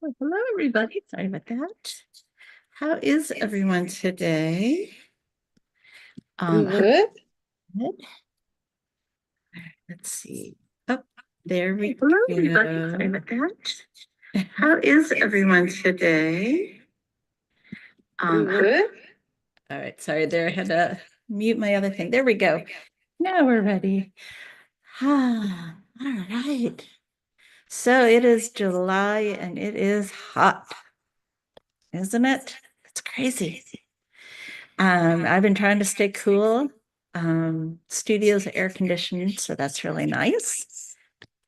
Well, hello, everybody. Sorry about that. How is everyone today? Good. Good. Let's see. Oh, there we Hello, go. everybody. Sorry about that. How is everyone today? Good. All right. Sorry, there I had to mute my other thing. There we go. Now we're ready. Ah, all right. So it is July and it is hot, isn't it? It's crazy. I've been trying to stay cool. Studio's air conditioned, so that's really nice.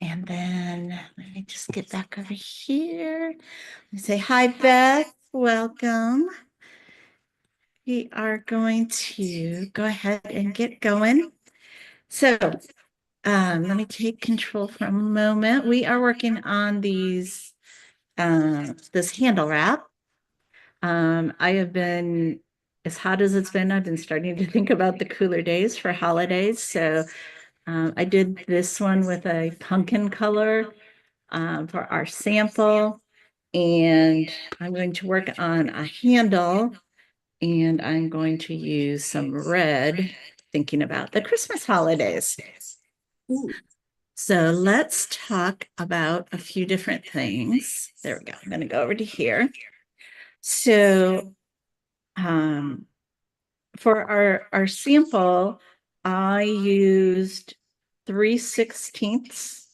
And then let me just get back over here. Say hi, Beth. Welcome. We are going to go ahead and get going. So let me take control for a moment. We are working on this handle wrap. I have been, as hot as it's been, I've been starting to think about the cooler days for holidays. So I did this one with a pumpkin color for our sample. And I'm going to work on a handle and I'm going to use some red, thinking about the Christmas holidays. Ooh. So let's talk about a few different things. There we go. I'm going to go over to here. So um, for our sample, I used 3/16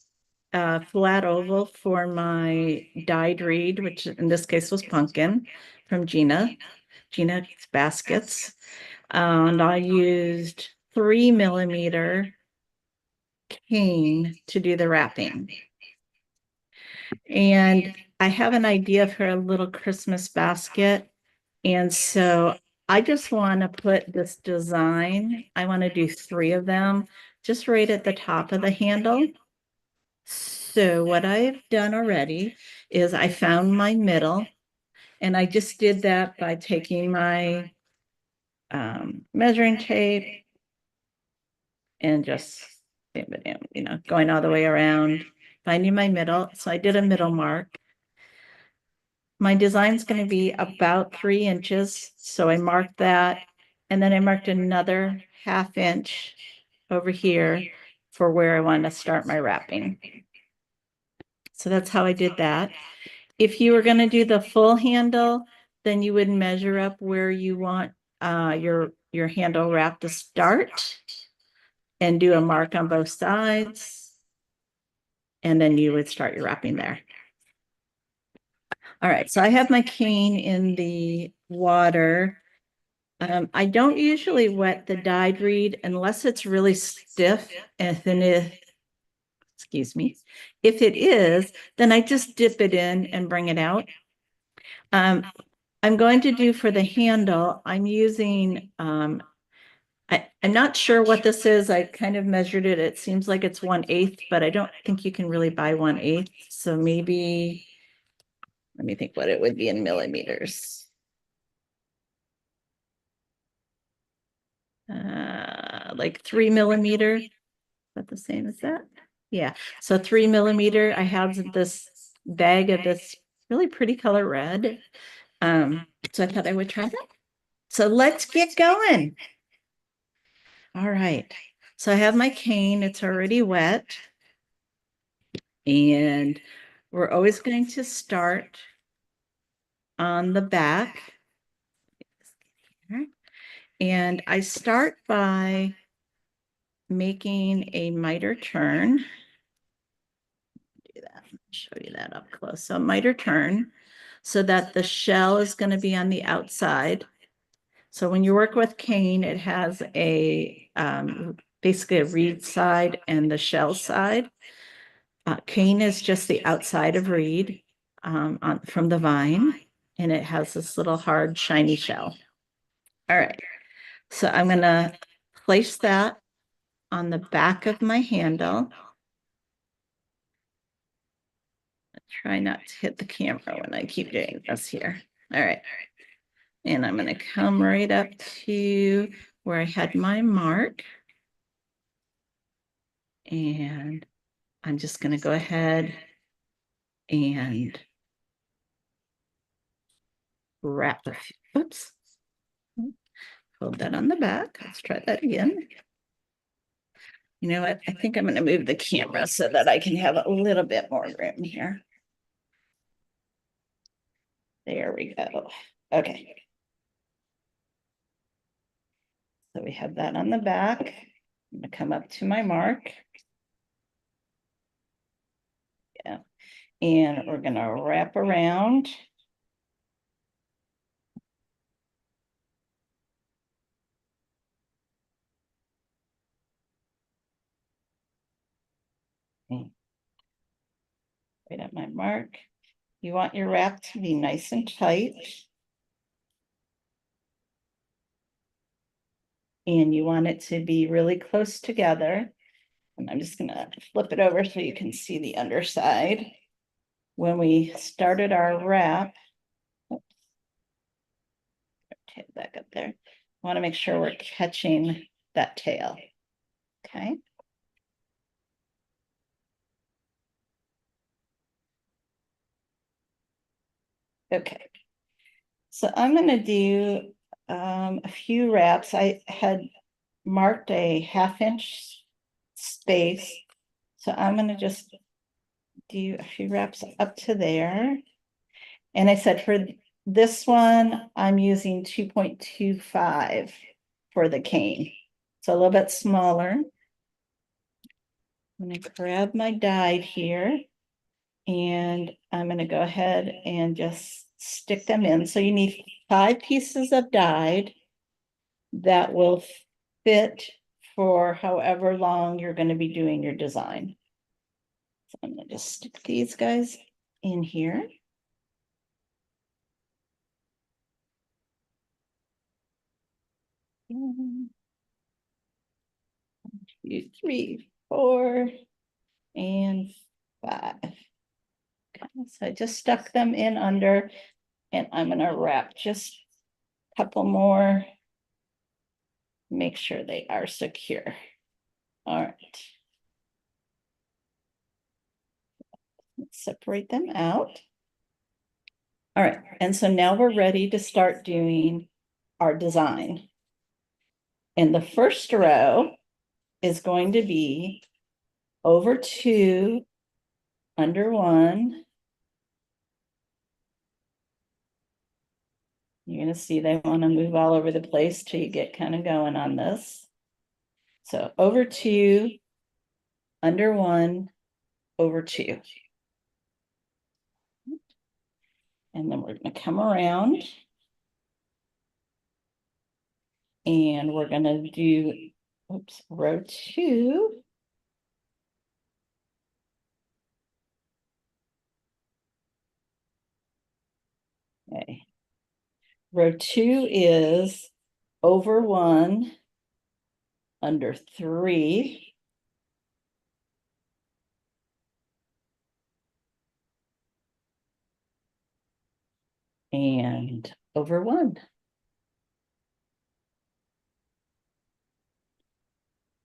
flat oval for my dyed reed, which in this case was pumpkin from Gina's Baskets. And I used 3mm cane to do the wrapping. And I have an idea for a little Christmas basket. And so I just want to put this design, I want to do 3 of them, just right at the top of the handle. So what I've done already is I found my middle, and I just did that by taking my measuring tape and just, going all the way around, finding my middle. So I did a middle mark. My design's going to be about 3 inches. So I marked that. And then I marked another 1/2 inch over here for where I want to start my wrapping. So that's how I did that. If you were going to do the full handle, then you would measure up where you want your handle wrap to start and do a mark on both sides. And then you would start your wrapping there. All right, so I have my cane in the water. I don't usually wet the dyed reed unless it's really stiff. And then excuse me, if it is, then I just dip it in and bring it out. I'm going to do for the handle, I'm using, I'm not sure what this is. I kind of measured it. It seems like it's 1/8, but I don't think you can really buy 1/8. So maybe, let me think what it would be in millimeters. Like 3mm. Is that the same as that? Yeah. So 3mm. I have this bag of this really pretty color red. So I thought I would try that. So let's get going. All right. So I have my cane. It's already wet. And we're always going to start on the back. And I start by making a miter turn. Do that. Show you that up close. So miter turn so that the shell is going to be on the outside. So when you work with cane, it has a basically a reed side and the shell side. Cane is just the outside of reed from the vine, and it has this little hard, shiny shell. All right, so I'm going to place that on the back of my handle. Try not to hit the camera when I keep doing this here. All right. And I'm going to come right up to where I had my mark. And I'm just going to go ahead and wrap a few, oops. Hold that on the back. Let's try that again. You know what? I think I'm going to move the camera so that I can have a little bit more room here. There we go. Okay. So we have that on the back. I'm going to come up to my mark. Yeah. And we're going to wrap around. Right at my mark. You want your wrap to be nice and tight. And you want it to be really close together. And I'm just gonna flip it over so you can see the underside. When we started our wrap, take back up there. I want to make sure we're catching that tail. Okay. Okay. So I'm going to do a few wraps. I had marked a 1/2 inch space. So I'm going to just do a few wraps up to there. And I said for this one, I'm using 2.25 for the cane. So a little bit smaller. I'm going to grab my guide here and I'm going to go ahead and just stick them in. So you need 5 pieces of dyed that will fit for however long you're going to be doing your design. So I'm going to just stick these guys in here. 1, 2, 3, 4, and 5. Okay, so I just stuck them in under, and I'm going to wrap just a couple more. Make sure they are secure. All right. Let's separate them out. All right, and so now we're ready to start doing our design. And the first row is going to be over 2, under 1. You're going to see they want to move all over the place till you get kind of going on this. So over 2, under 1, over 2. And then we're going to come around and we're going to do, oops, row 2. Okay. Row 2 is over 1, under 3. And over 1.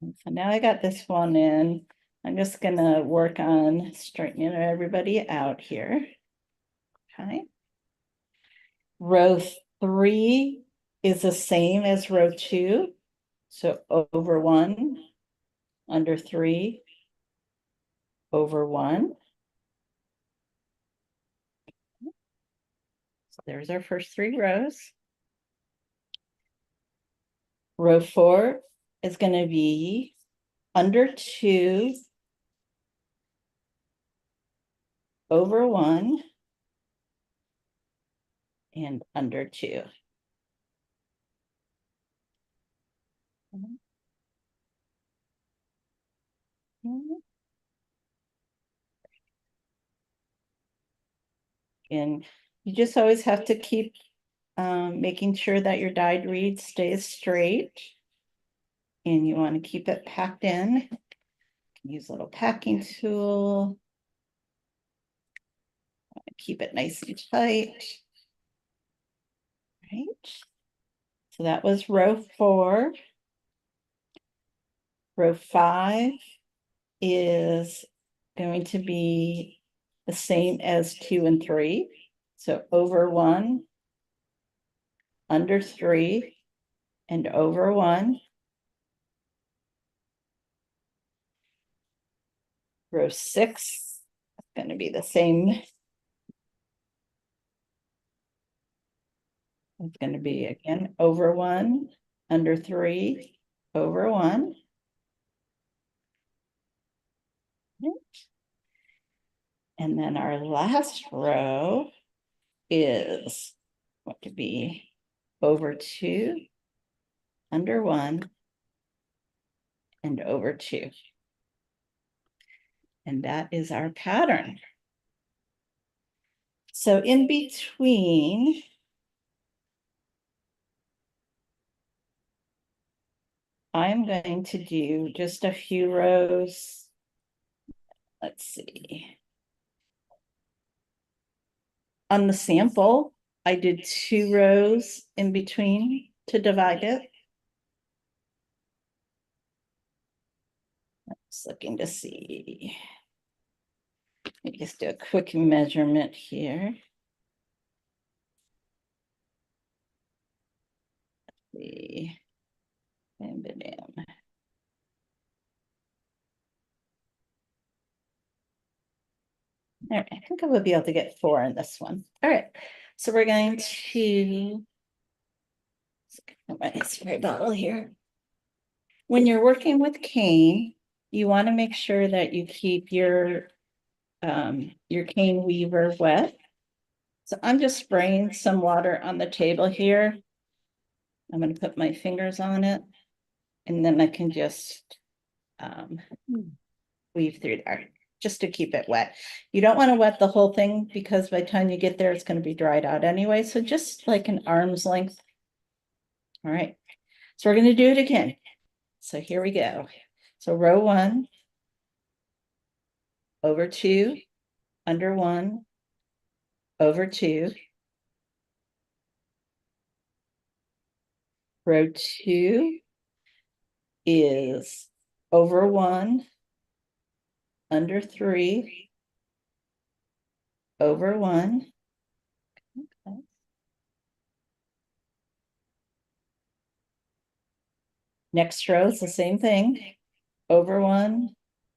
And so now I got this one in. I'm just gonna work on straightening everybody out here. Okay. Row 3 is the same as row 2. So over 1, under 3, over 1. So there's our first 3 rows. Row 4 is going to be under 2, over 1, and under 2. And you just always have to keep making sure that your dyed reed stays straight. And you want to keep it packed in. Use a little packing tool. Keep it nice and tight. Right. So that was row 4. Row 5 is going to be the same as 2 and 3. So over 1, under 3, and over 1. Row 6 is going to be the same. It's going to be again over 1, under 3, over 1. And then our last row is going to be over 2, under 1, and over 2. And that is our pattern. So in between, I'm going to do just a few rows. Let's see. On the sample, I did 2 rows in between to divide it. I'm just looking to see. Let me just do a quick measurement here. See. And bam. All right, I think I will be able to get 4 in this one. All right, so we're going to my spray bottle here. When you're working with cane, you want to make sure that you keep your cane weaver wet. So I'm just spraying some water on the table here. I'm going to put my fingers on it, and then I can just weave through there just to keep it wet. You don't want to wet the whole thing because by the time you get there, it's going to be dried out anyway. So just like an arm's length. All right. So we're going to do it again. So here we go. So row 1, over 2, under 1, over 2. Row 2 is over 1, under 3, over 1. Okay. Next row is the same thing. Over 1,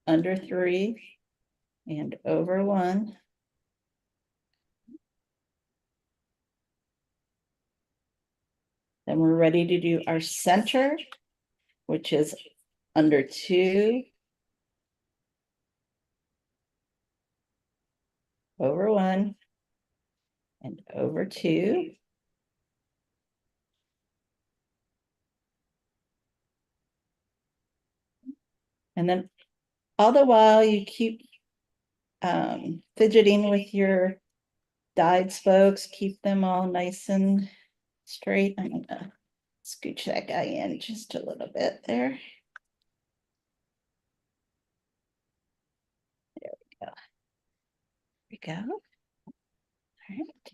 under 3, and over 1. Then we're ready to do our center, which is under 2, over 1, and over 2. And then all the while you keep fidgeting with your dyed spokes, keep them all nice and straight. I'm gonna scooch that guy in just a little bit there. There we go. There we go. All right.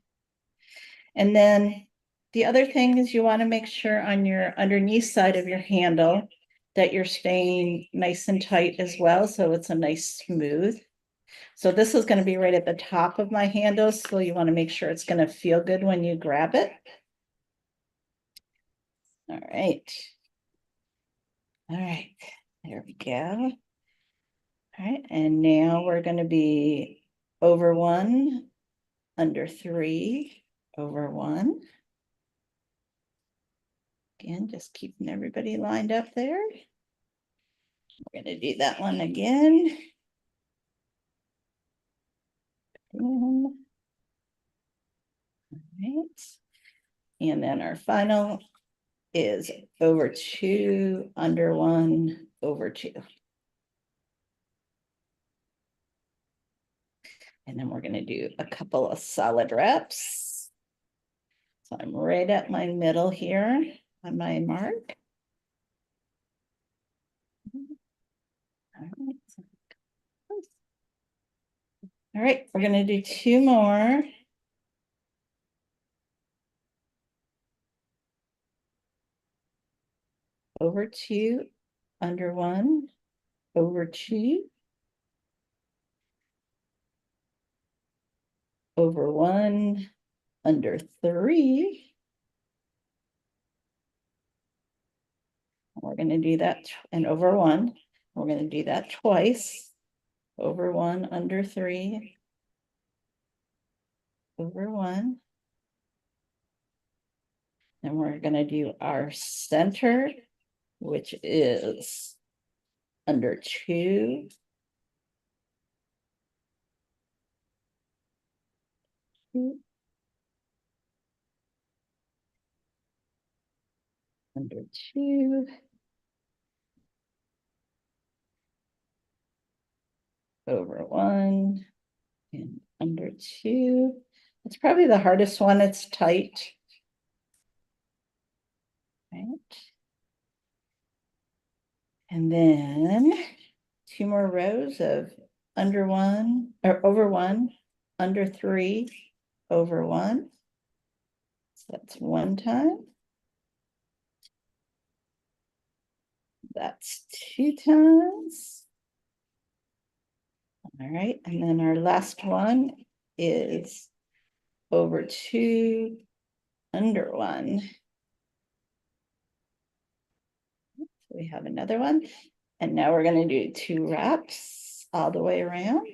And then the other thing is you want to make sure on your underneath side of your handle that you're staying nice and tight as well, so it's a nice smooth. So this is going to be right at the top of my handle, so you want to make sure it's going to feel good when you grab it. All right. All right, there we go. All right, and now we're going to be over 1, under 3, over 1. Again, just keeping everybody lined up there. We're going to do that one again. All right. And then our final is over 2, under 1, over 2. And then we're going to do a couple of solid reps. So I'm right at my middle here on my mark. All right, we're going to do 2 more. Over 2, under 1, over 2, over 1, under 3, We're going to do that and over 1. We're going to do that twice. Over 1, under 3. Over 1. And we're going to do our center, which is under 2. Under 2. Over 1. And under 2. It's probably the hardest one. It's tight. Right. And then 2 more rows of under 1 or over 1, under 3, over 1. So that's 1 time. That's 2 times. All right, and then our last one is over 2, under 1. So we have another one. And now we're going to do 2 wraps all the way around.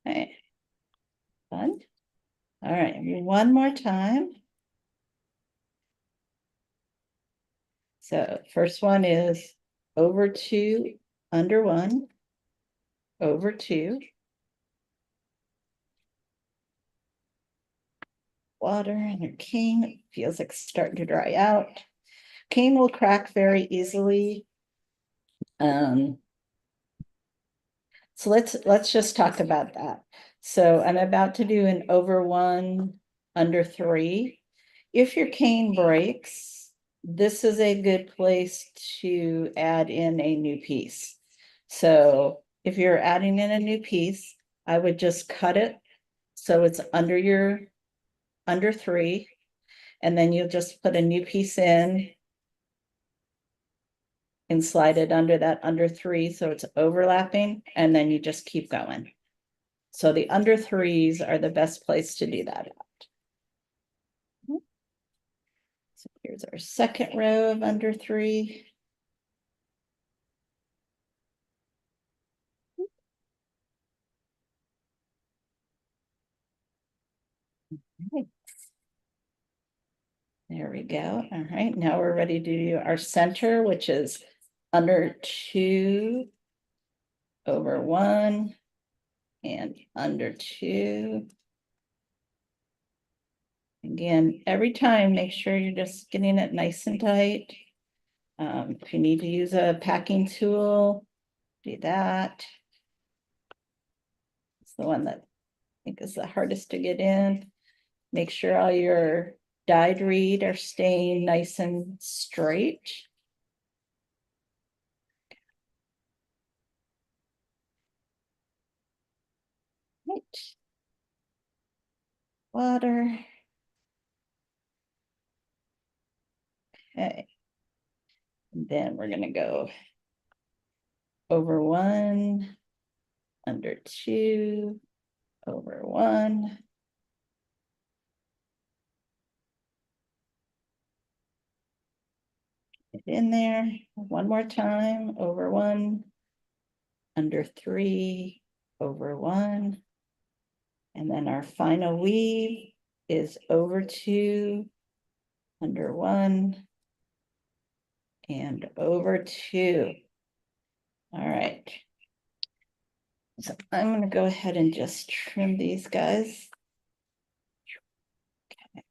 All right. Fun. All right, one more time. So first one is over 2, under 1, over 2. Water and your cane feels like it's starting to dry out. Cane will crack very easily. So let's just talk about that. So I'm about to do an over 1, under 3. If your cane breaks, this is a good place to add in a new piece. So if you're adding in a new piece, I would just cut it so it's under your under 3, and then you'll just put a new piece in and slide it under that under 3 so it's overlapping, and then you just keep going. So the under 3s are the best place to do that at. So here's our second row of under 3. Okay. There we go. All right, now we're ready to do our center, which is under 2, over 1, and under 2. Again, every time, make sure you're just getting it nice and tight. If you need to use a packing tool, do that. It's the one that I think is the hardest to get in. Make sure all your dyed reed are staying nice and straight. Right. Water. Okay. And then we're gonna go over 1, under 2, over 1. Get in there one more time, over 1, under 3, over 1. And then our final weave is over 2, under 1, and over 2. All right. So I'm going to go ahead and just trim these guys. Okay.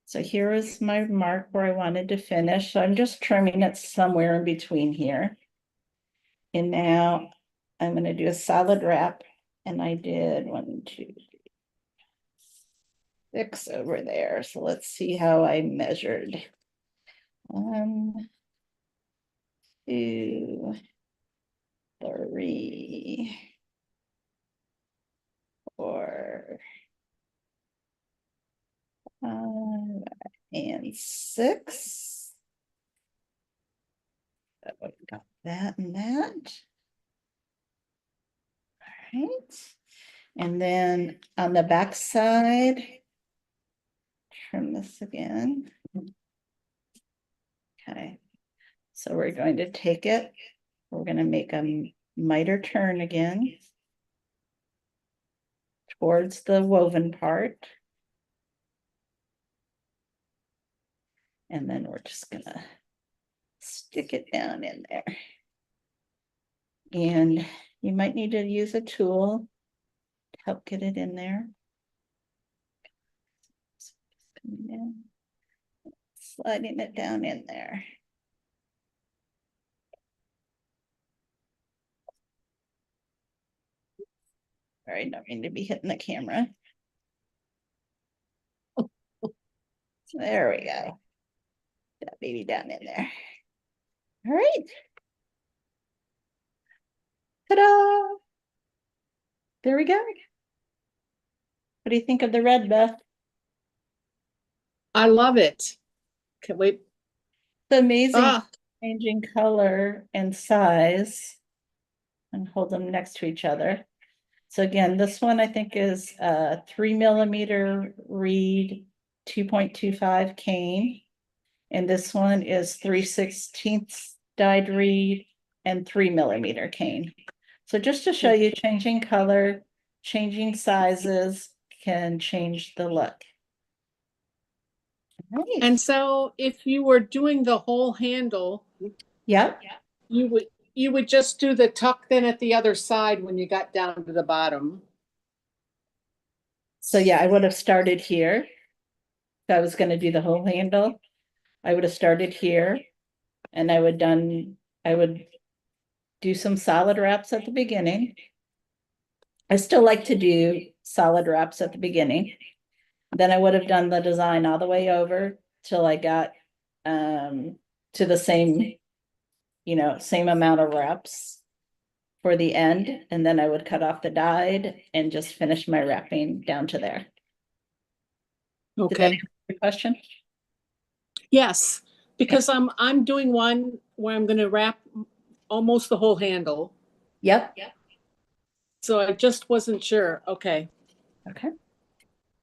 So here is my mark where I wanted to finish. So I'm just trimming it somewhere in between here. And now I'm going to do a solid wrap. And I did 1, 2, 3, 6 over there. So let's see how I measured. 1, 2, 3, 4, 5, and 6. So we've got that and that. All right. And then on the back side, trim this again. Okay, so we're going to take it. We're going to make a miter turn again towards the woven part. And then we're just gonna stick it down in there. And you might need to use a tool to help get it in there. Sliding it down in there. All right, don't mean to be hitting the camera. There we go. That baby down in there. All right. Ta-da! There we go. What do you think of the red, Beth? I love it. Can't wait. It's amazing. Ah, Changing color and size and hold them next to each other. So again, this one I think is a 3mm reed, 2.25 cane. And this one is 3/16 dyed reed and 3mm cane. So just to show you, changing color, changing sizes can change the look. Right. and so if you were doing the whole handle, Yep. you would just do the tuck then at the other side when you got down to the bottom. So yeah, I would have started here. If I was going to do the whole handle, I would have started here and I would do some solid wraps at the beginning. I still like to do solid wraps at the beginning. Then I would have done the design all the way over till I got to the same, same amount of reps for the end. And then I would cut off the dyed and just finish my wrapping down to there. Did that Okay. answer your question? Yes, because I'm doing one where I'm going to wrap almost the whole handle. Yep. So I just wasn't sure. Okay. Okay.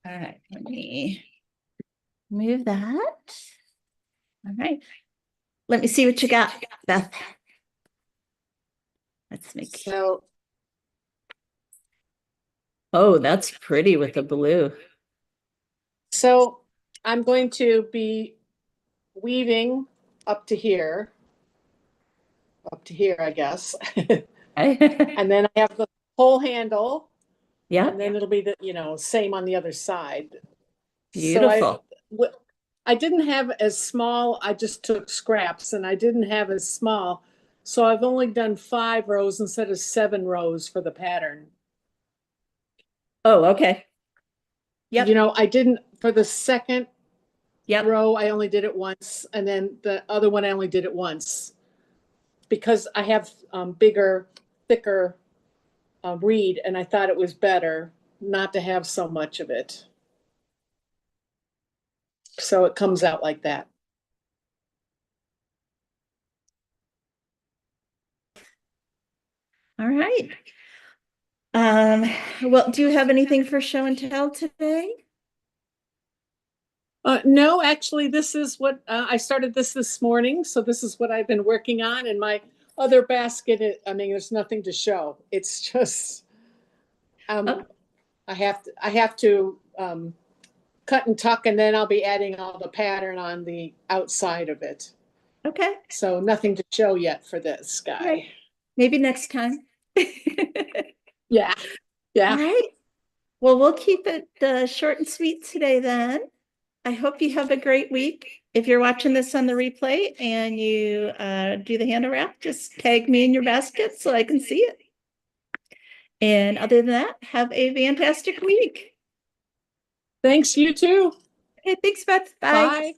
All right. Let me move that. All right. Let me see what you got, Beth. Let's make. So Oh, that's pretty with the blue. so I'm going to be weaving up to here, I guess. And then I have the whole handle. Yeah. And then it'll be the, same on the other side. Beautiful. So I didn't have as small, I just took scraps and I didn't have as small. So I've only done 5 rows instead of 7 rows for the pattern. Oh, okay. Yep. I didn't, for the second Yep. row, I only did it once. And then the other one, I only did it once. Because I have bigger, thicker reed, and I thought it was better not to have so much of it. So it comes out like that. All right. Well, do you have anything for show and tell today? No, actually, this is what I started this morning. So this is what I've been working on. And my other basket, there's nothing to show. It's just, Oh. I have to cut and tuck, and then I'll be adding all the pattern on the outside of it. Okay. So nothing to show yet for this guy. Right. Maybe next time. Yeah. Yeah. All right. Well, we'll keep it short and sweet today then. I hope you have a great week. If you're watching this on the replay and you do the handle wrap, just tag me in your basket so I can see it. And other than that, have a fantastic week. Thanks, you too. Okay, thanks, Beth. Bye. Bye.